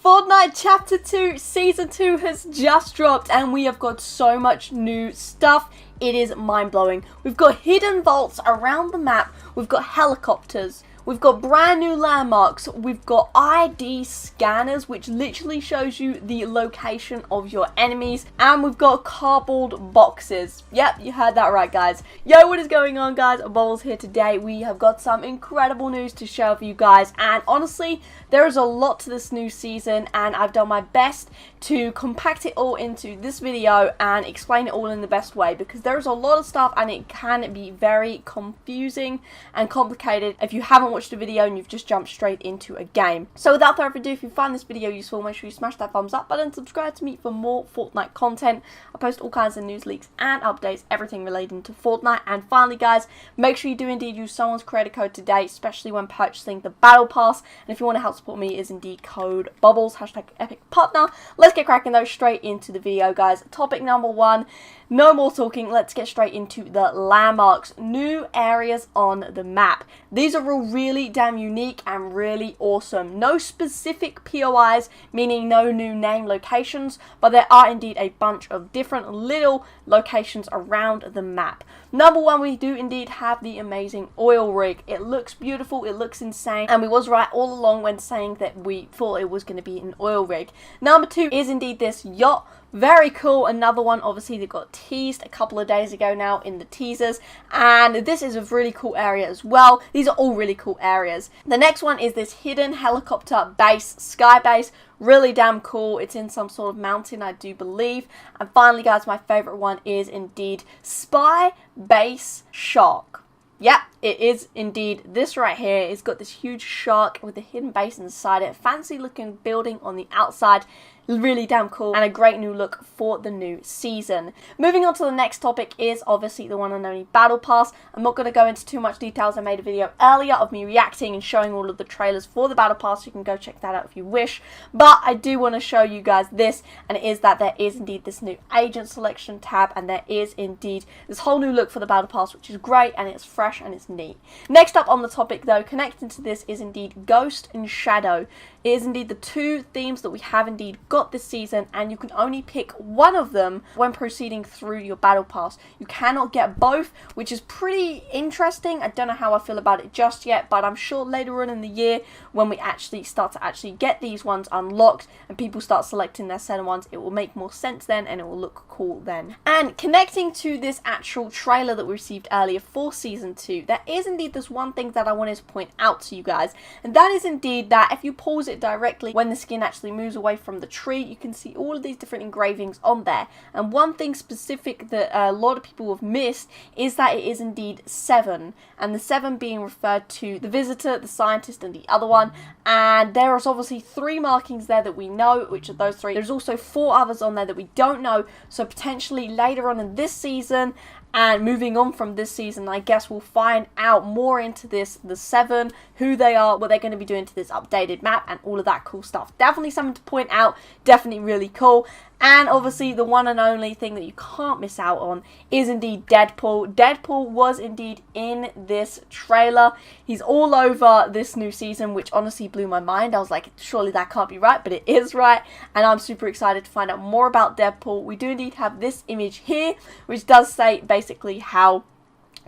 Fortnite Chapter 2 Season 2 has just dropped and we have got so much new stuff. It is mind-blowing. We've got hidden vaults around the map, we've got helicopters, we've got brand new landmarks, we've got ID scanners which literally shows you the location of your enemies, and we've got cardboard boxes. Yep, you heard that right, guys. Yo, what is going on, guys? Bobblez here today. We have got some incredible news to share with you guys, and honestly, there is a lot to this new season and I've done my best to compact it all into this video and explain it all in the best way, because there's a lot of stuff and it can be very confusing and complicated if you haven't watched the video and you've just jumped straight into a game. So without further ado, if you find this video useful, make sure you smash that thumbs up button, subscribe to me for more Fortnite content. I post all kinds of news leaks and updates, everything relating to Fortnite. And finally, guys, make sure you do indeed use someone's creator code today, especially when purchasing the battle pass. And if you want to help support me, is indeed code Bobblez, #EpicPartner. Let's get cracking though, straight into the video, guys. Topic number one, no more talking, let's get straight into the landmarks. New areas on the map. These are all really damn unique and really awesome. No specific POIs, meaning no new name locations, but there are indeed a bunch of different little locations around the map. Number one, we do indeed have the amazing oil rig. It looks beautiful, it looks insane, and we was right all along when saying that we thought it was going to be an oil rig. Number two is indeed this yacht. Very cool. Another one, obviously, that got teased a couple of days ago now in the teasers, and this is a really cool area as well. These are all really cool areas. The next one is this hidden helicopter base, sky base. Really damn cool. It's in some sort of mountain, I do believe. And finally, guys, my favorite one is indeed spy base shark. Yep, it is indeed this right here. It's got this huge shark with a hidden base inside it. Fancy looking building on the outside. Really damn cool and a great new look for the new season. Moving on to the next topic is obviously the one and only battle pass. I'm not going to go into too much details. I made a video earlier of me reacting and showing all of the trailers for the battle pass. You can go check that out if you wish. But I do want to show you guys this, and it is that there is indeed this new agent selection tab, and there is indeed this whole new look for the battle pass, which is great and it's fresh and it's neat. Next up on the topic though, connecting to this, is indeed Ghost and Shadow. It is indeed the two themes that we have indeed got this season, and you can only pick one of them when proceeding through your battle pass. You cannot get both, which is pretty interesting. I don't know how I feel about it just yet, but I'm sure later on in the year when we actually start to get these ones unlocked and people start selecting their certain ones, it will make more sense then and it will look cool then. And connecting to this actual trailer that we received earlier for season 2, there is indeed this one thing that I wanted to point out to you guys, and that is indeed that if you pause it directly when the skin actually moves away from the tree, you can see all of these different engravings on there. And one thing specific that a lot of people have missed is that it is indeed 7, and the 7 being referred to the visitor, the scientist, and the other one. And there is obviously 3 markings there that we know, which are those 3. There's also 4 others on there that we don't know, so potentially later on in this season and moving on from this season, I guess we'll find out more into this, the 7, who they are, what they're going to be doing to this updated map, and all of that cool stuff. Definitely something to point out, definitely really cool. And obviously the one and only thing that you can't miss out on is indeed Deadpool. Deadpool was indeed in this trailer. He's all over this new season, which honestly blew my mind. I was like, surely that can't be right, but it is right. And I'm super excited to find out more about Deadpool. We do indeed have this image here, which does say basically how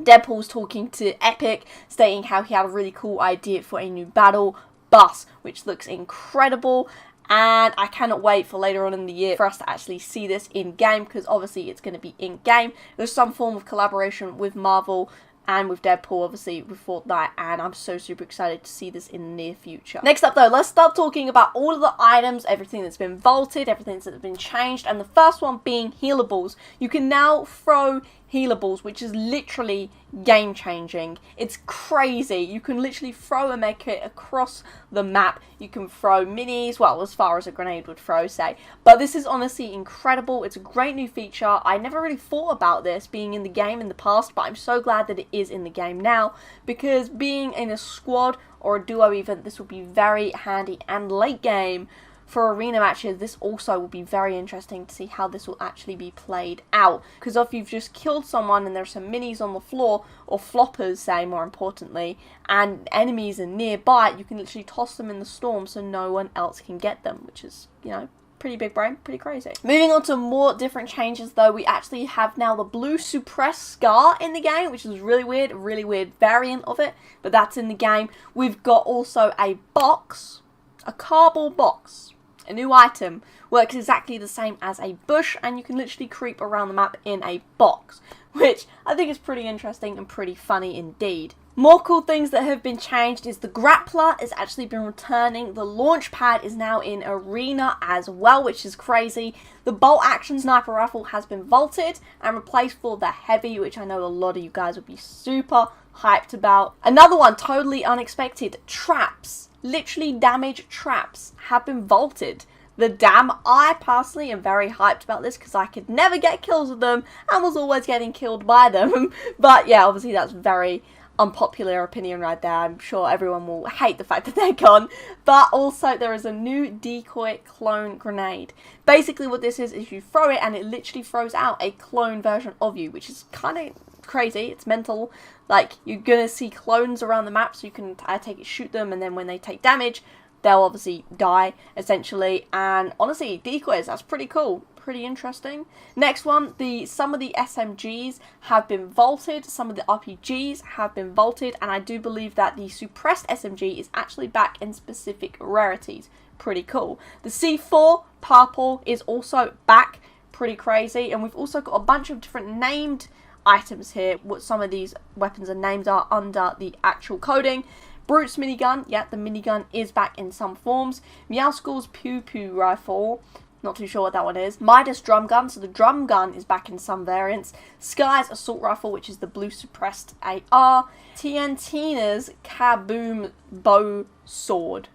Deadpool's talking to Epic, stating how he had a really cool idea for a new battle bus, which looks incredible. And I cannot wait for later on in the year for us to actually see this in-game, because obviously it's going to be in-game. There's some form of collaboration with Marvel and with Deadpool, obviously with Fortnite, and I'm so super excited to see this in the near future. Next up though, let's start talking about all of the items, everything that's been vaulted, everything that's been changed, and the first one being healables. You can now throw healables, which is literally game changing. It's crazy. You can literally throw a med kit across the map. You can throw minis, well, as far as a grenade would throw, say. But this is honestly incredible. It's a great new feature. I never really thought about this being in the game in the past, but I'm so glad that it is in the game now, because being in a squad or a duo even, this will be very handy. And late game, for arena matches, this also will be very interesting to see how this will actually be played out. Because if you've just killed someone and there's some minis on the floor, or floppers, say, more importantly, and enemies are nearby, you can literally toss them in the storm so no one else can get them, which is, you know, pretty big brain, pretty crazy. Moving on to more different changes though, we actually have now the blue suppressed scar in the game, which is really weird variant of it, but that's in the game. We've got also a box, a cardboard box, a new item, works exactly the same as a bush, and you can literally creep around the map in a box, which I think is pretty interesting and pretty funny indeed. More cool things that have been changed is the grappler has actually been returning. The launch pad is now in arena as well, which is crazy. The bolt action sniper rifle has been vaulted and replaced for the heavy, which I know a lot of you guys will be super hyped about. Another one, totally unexpected, traps. Literally damage traps have been vaulted. The dam, I personally am very hyped about this because I could never get kills with them and was always getting killed by them. But yeah, obviously that's very unpopular opinion right there. I'm sure everyone will hate the fact that they're gone. But also there is a new decoy clone grenade. Basically what this is you throw it and it literally throws out a clone version of you, which is kind of crazy. It's mental. Like, you're gonna see clones around the map, so you can, I take it, shoot them, and then when they take damage, they'll obviously die, essentially. And honestly, decoys, that's pretty cool. Pretty interesting. Next one, some of the SMGs have been vaulted, some of the RPGs have been vaulted, and I do believe that the suppressed SMG is actually back in specific rarities. Pretty cool. The C4 purple is also back. Pretty crazy. And we've also got a bunch of different named items here. What some of these weapons and names are under the actual coding. Brute's minigun, yeah, the minigun is back in some forms. Meowskull's Pew Pew rifle, not too sure what that one is. Midas drum gun, so the drum gun is back in some variants. Sky's assault rifle, which is the blue suppressed AR. Tiantina's kaboom bow sword,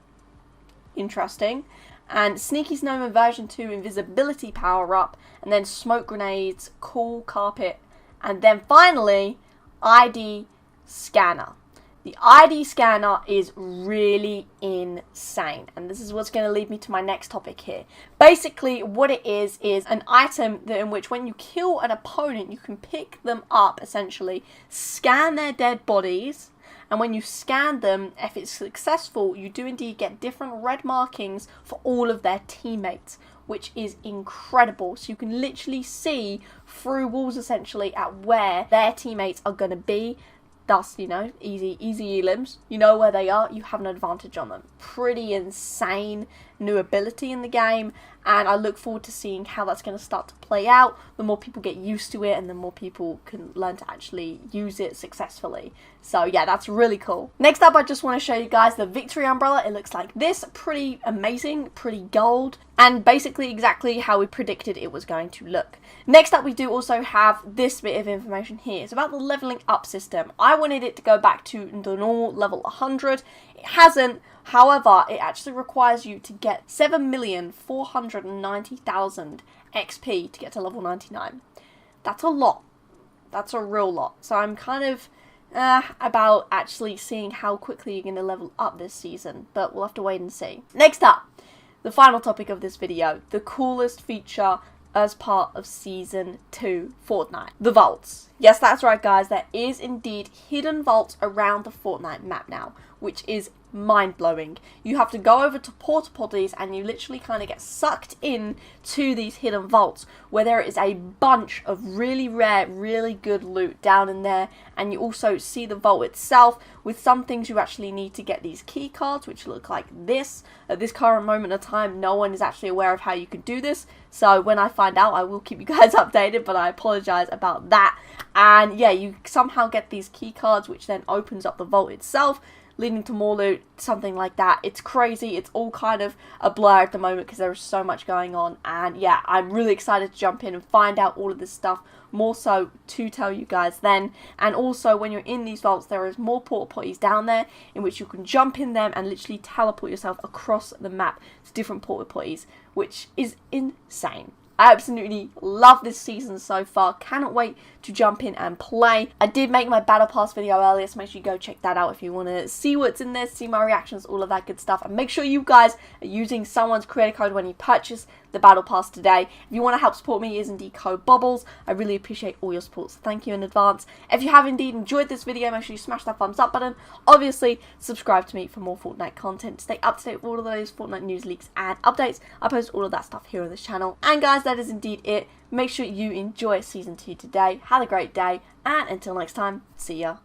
interesting. And Sneaky's Gnome version 2 invisibility power up, and then smoke grenades, cool carpet, and then finally ID scanner. The ID scanner is really insane, and this is what's going to lead me to my next topic here. Basically, what it is an item that in which when you kill an opponent, you can pick them up, essentially, scan their dead bodies, and when you scan them, if it's successful, you do indeed get different red markings for all of their teammates, which is incredible. So you can literally see through walls, essentially, at where their teammates are going to be. Thus, you know, easy elims. You know where they are, you have an advantage on them. Pretty insane new ability in the game, and I look forward to seeing how that's going to start to play out. The more people get used to it, and the more people can learn to actually use it successfully. So yeah, that's really cool. Next up, I just want to show you guys the victory umbrella. It looks like this. Pretty amazing, pretty gold, and basically exactly how we predicted it was going to look. Next up, we do also have this bit of information here. It's about the leveling up system. I wanted it to go back to the normal level 100. It hasn't. However, it actually requires you to get 7,490,000 XP to get to level 99. That's a lot. That's a real lot. So I'm kind of about actually seeing how quickly you're going to level up this season, but we'll have to wait and see. Next up, the final topic of this video, the coolest feature as part of Season 2 Fortnite. The vaults. Yes, that's right guys, there is indeed hidden vaults around the Fortnite map now, which is mind-blowing. You have to go over to porta potties and you literally kind of get sucked in to these hidden vaults where there is a bunch of really rare, really good loot down in there, and you also see the vault itself with some things you actually need to get these key cards, which look like this. At this current moment of time, no one is actually aware of how you can do this, so when I find out, I will keep you guys updated, but I apologize about that. And yeah, you somehow get these key cards, which then opens up the vault itself, leading to more loot, something like that. It's crazy. It's all kind of a blur at the moment because there is so much going on. And yeah, I'm really excited to jump in and find out all of this stuff, more so to tell you guys then. And also, when you're in these vaults, there is more porta potties down there in which you can jump in them and literally teleport yourself across the map to different porta potties, which is insane. I absolutely love this season so far. Cannot wait to jump in and play. I did make my Battle Pass video earlier, so make sure you go check that out if you want to see what's in there, see my reactions, all of that good stuff. And make sure you guys are using someone's creator code when you purchase the Battle Pass today. If you want to help support me, it is indeed code Bobblez. I really appreciate all your support, so thank you in advance. If you have indeed enjoyed this video, make sure you smash that thumbs up button. Obviously, subscribe to me for more Fortnite content to stay up to date with all of those Fortnite news, leaks, and updates. I post all of that stuff here on this channel. And guys, that is indeed it. Make sure you enjoy Season 2 today. Have a great day, and until next time, see ya.